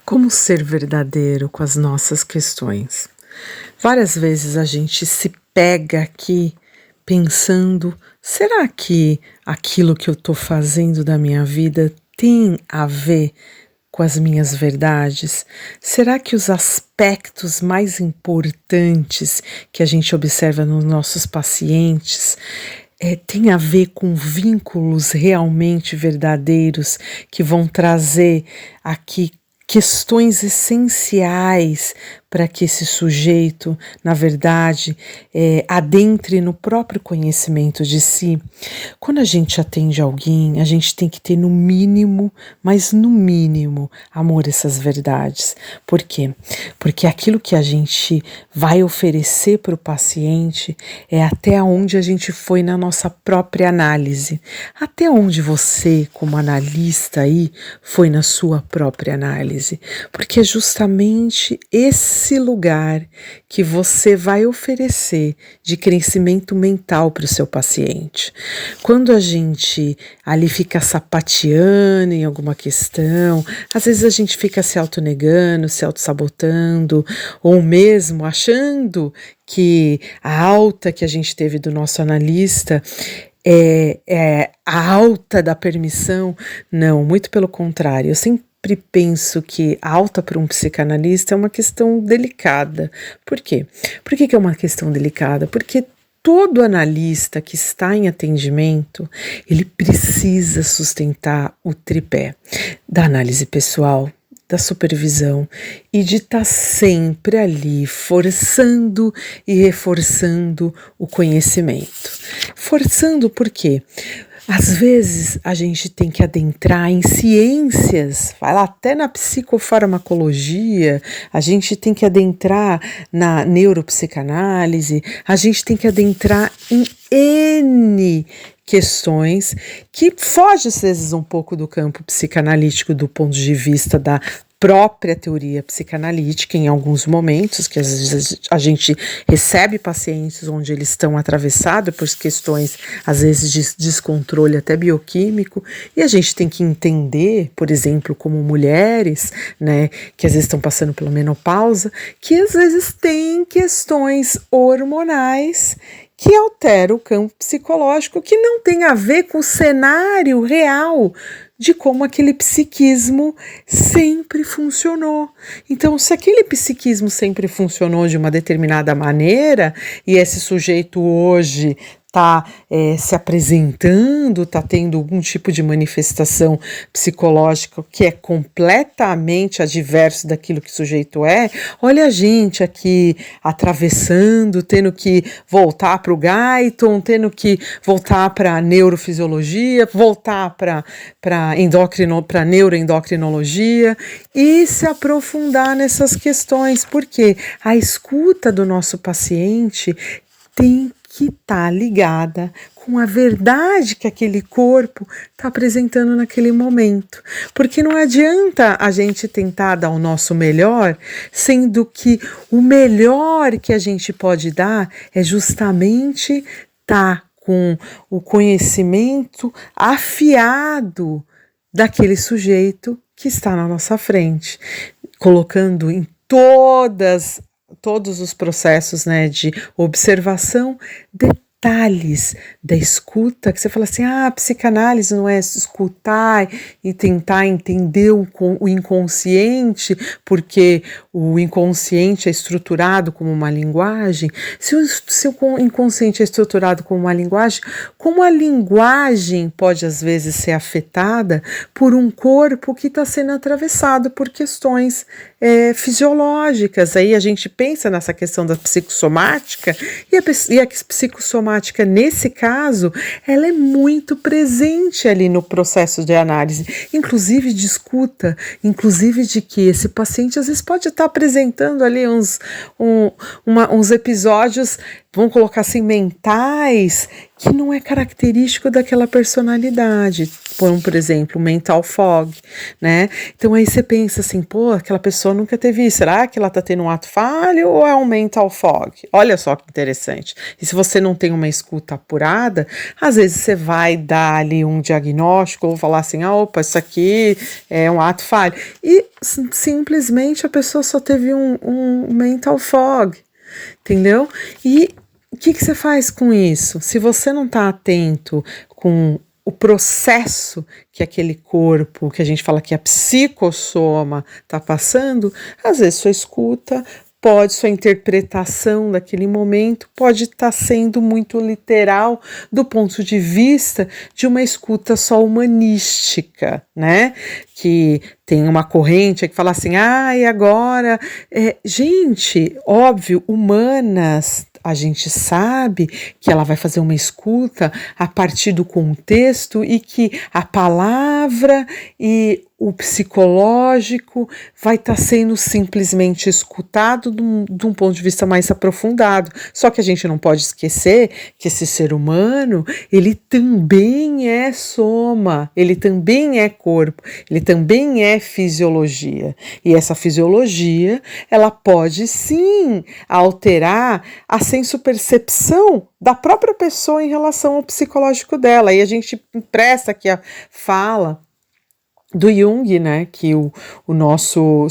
Como ser verdadeiro com as nossas questões? Várias vezes a gente se pega aqui pensando: será que aquilo que eu estou fazendo da minha vida tem a ver com as minhas verdades? Será que os aspectos mais importantes que a gente observa nos nossos pacientes tem a ver com vínculos realmente verdadeiros que vão trazer aqui questões essenciais para que esse sujeito, na verdade, adentre no próprio conhecimento de si? Quando a gente atende alguém, a gente tem que ter no mínimo, mas no mínimo, amor a essas verdades. Por quê? Porque aquilo que a gente vai oferecer para o paciente é até onde a gente foi na nossa própria análise. Até onde você, como analista aí, foi na sua própria análise. Porque é justamente esse lugar que você vai oferecer de crescimento mental para o seu paciente. Quando a gente ali fica sapateando em alguma questão, às vezes a gente fica se autonegando, se autossabotando, ou mesmo achando que a alta que a gente teve do nosso analista é a alta da permissão. Não, muito pelo contrário. Eu sempre penso que a alta para um psicanalista é uma questão delicada. Por quê? Por que é uma questão delicada? Porque todo analista que está em atendimento, ele precisa sustentar o tripé da análise pessoal, da supervisão e de estar sempre ali forçando e reforçando o conhecimento. Forçando por quê? Às vezes a gente tem que adentrar em ciências, vai lá até na psicofarmacologia, a gente tem que adentrar na neuropsicanálise, a gente tem que adentrar em N questões que fogem às vezes um pouco do campo psicanalítico do ponto de vista da própria teoria psicanalítica em alguns momentos, que às vezes a gente recebe pacientes onde eles estão atravessados por questões, às vezes, de descontrole até bioquímico, e a gente tem que entender, por exemplo, como mulheres, né, que às vezes estão passando pela menopausa, que às vezes têm questões hormonais que altera o campo psicológico, que não tem a ver com o cenário real de como aquele psiquismo sempre funcionou. Então, se aquele psiquismo sempre funcionou de uma determinada maneira, e esse sujeito hoje está se apresentando, está tendo algum tipo de manifestação psicológica que é completamente adverso daquilo que o sujeito é, olha a gente aqui atravessando, tendo que voltar para o Guyton, tendo que voltar para a neurofisiologia, voltar para neuroendocrinologia e se aprofundar nessas questões, porque a escuta do nosso paciente tem que estar ligada com a verdade que aquele corpo está apresentando naquele momento. Porque não adianta a gente tentar dar o nosso melhor, sendo que o melhor que a gente pode dar é justamente estar com o conhecimento afiado daquele sujeito que está na nossa frente, colocando em todos os processos, né, de observação, detalhes da escuta, que você fala assim, a psicanálise não é escutar e tentar entender o inconsciente, porque o inconsciente é estruturado como uma linguagem. Se o inconsciente é estruturado como uma linguagem, como a linguagem pode às vezes ser afetada por um corpo que está sendo atravessado por questões fisiológicas? Aí a gente pensa nessa questão da psicossomática, e a psicossomática, nesse caso, ela é muito presente ali no processo de análise, inclusive de escuta, inclusive de que esse paciente às vezes pode estar apresentando ali uns episódios, vamos colocar assim, mentais, que não é característico daquela personalidade, por exemplo, mental fog, né? Então aí você pensa assim, pô, aquela pessoa nunca teve isso, será que ela tá tendo um ato falho ou é um mental fog? Olha só que interessante. E se você não tem uma escuta apurada, às vezes você vai dar ali um diagnóstico ou falar assim, opa, isso aqui é um ato falho. E simplesmente a pessoa só teve um mental fog, entendeu? E o que você faz com isso? Se você não está atento com o processo que aquele corpo, que a gente fala que a psicossoma está passando, às vezes sua escuta sua interpretação daquele momento pode estar sendo muito literal do ponto de vista de uma escuta só humanística, né? Que tem uma corrente que fala assim, e agora... gente, óbvio, humanas... A gente sabe que ela vai fazer uma escuta a partir do contexto e que a palavra e o psicológico vai estar sendo simplesmente escutado de um ponto de vista mais aprofundado. Só que a gente não pode esquecer que esse ser humano, ele também é soma, ele também é corpo, ele também é fisiologia. E essa fisiologia, ela pode sim alterar a sensopercepção da própria pessoa em relação ao psicológico dela. E a gente empresta aqui a fala do Jung, né, que o nosso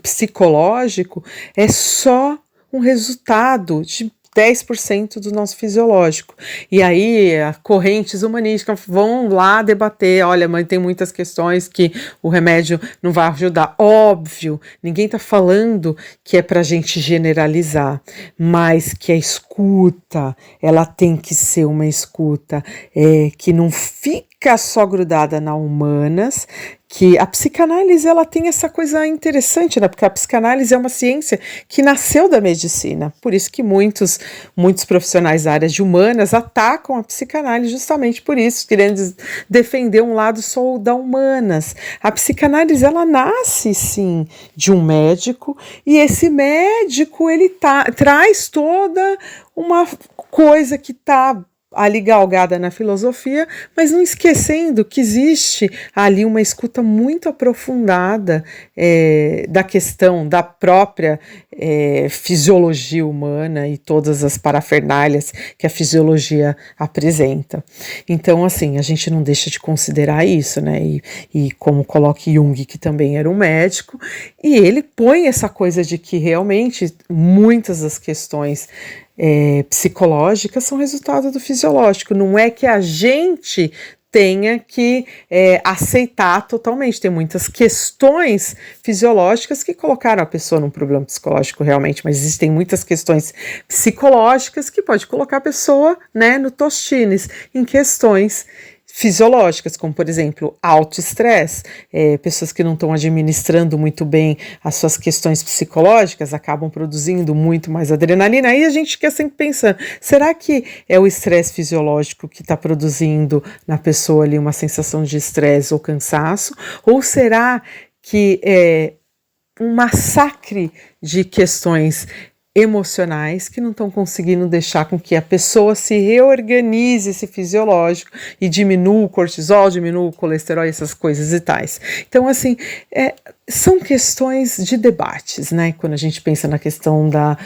psicológico é só um resultado de 10% do nosso fisiológico. E aí, correntes humanísticas vão lá debater, olha, mãe, tem muitas questões que o remédio não vai ajudar. Óbvio, ninguém está falando que é para a gente generalizar, mas que a escuta, ela tem que ser uma escuta que não fica só grudada na humanas, que a psicanálise ela tem essa coisa interessante, né? Porque a psicanálise é uma ciência que nasceu da medicina, por isso que muitos profissionais da área de humanas atacam a psicanálise justamente por isso, querendo defender um lado só da humanas. A psicanálise ela nasce sim de um médico e esse médico ele traz toda uma coisa que está ali galgada na filosofia, mas não esquecendo que existe ali uma escuta muito aprofundada da questão da própria fisiologia humana e todas as parafernálias que a fisiologia apresenta. Então, assim, a gente não deixa de considerar isso, né? E como coloca Jung, que também era um médico, e ele põe essa coisa de que realmente muitas das questões psicológicas são resultado do fisiológico. Não é que a gente tenha que aceitar totalmente. Tem muitas questões fisiológicas que colocaram a pessoa num problema psicológico realmente, mas existem muitas questões psicológicas que pode colocar a pessoa, né, no tostines, em questões fisiológicas, como por exemplo, autoestresse, pessoas que não estão administrando muito bem as suas questões psicológicas acabam produzindo muito mais adrenalina. Aí a gente fica sempre pensando, será que é o estresse fisiológico que está produzindo na pessoa ali uma sensação de estresse ou cansaço? Ou será que é um massacre de questões emocionais que não estão conseguindo deixar com que a pessoa se reorganize esse fisiológico e diminua o cortisol, diminua o colesterol e essas coisas e tais. Então, assim, são questões de debates, né? Quando a gente pensa na questão da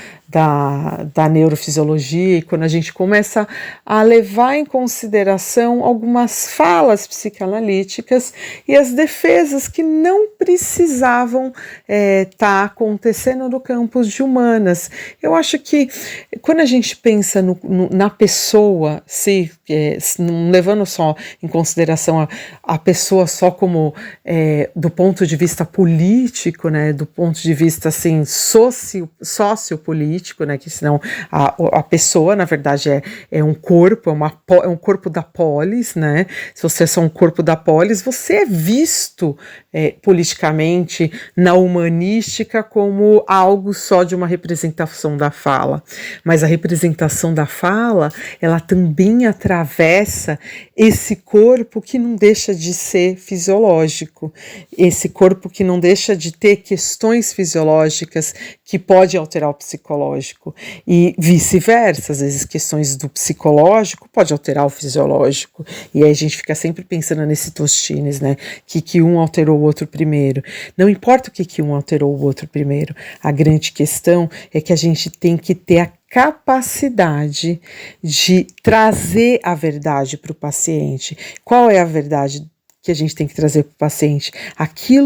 neurofisiologia e quando a gente começa a levar em consideração algumas falas psicanalíticas e as defesas que não precisavam estar acontecendo no campus de humanas. Eu acho que quando a gente pensa na pessoa, não levando só em consideração a pessoa só como do ponto de vista político, né, do ponto de vista assim sociopolítico, né, que senão a pessoa na verdade é um corpo, é um corpo da polis, né? Se você é só um corpo da polis, você é visto politicamente na humanística como algo só de uma representação da fala, mas a representação da fala ela também atravessa esse corpo que não deixa de ser fisiológico, esse corpo que não deixa de ter questões fisiológicas que pode alterar o psicológico e vice-versa, às vezes questões do psicológico pode alterar o fisiológico e aí a gente fica sempre pensando nesse tostines, né, que um alterou o outro primeiro. Não importa o que um alterou o outro primeiro, a grande questão é que a gente tem que ter a capacidade de trazer a verdade para o paciente. Qual é a verdade que a gente tem que trazer para o paciente? Aquilo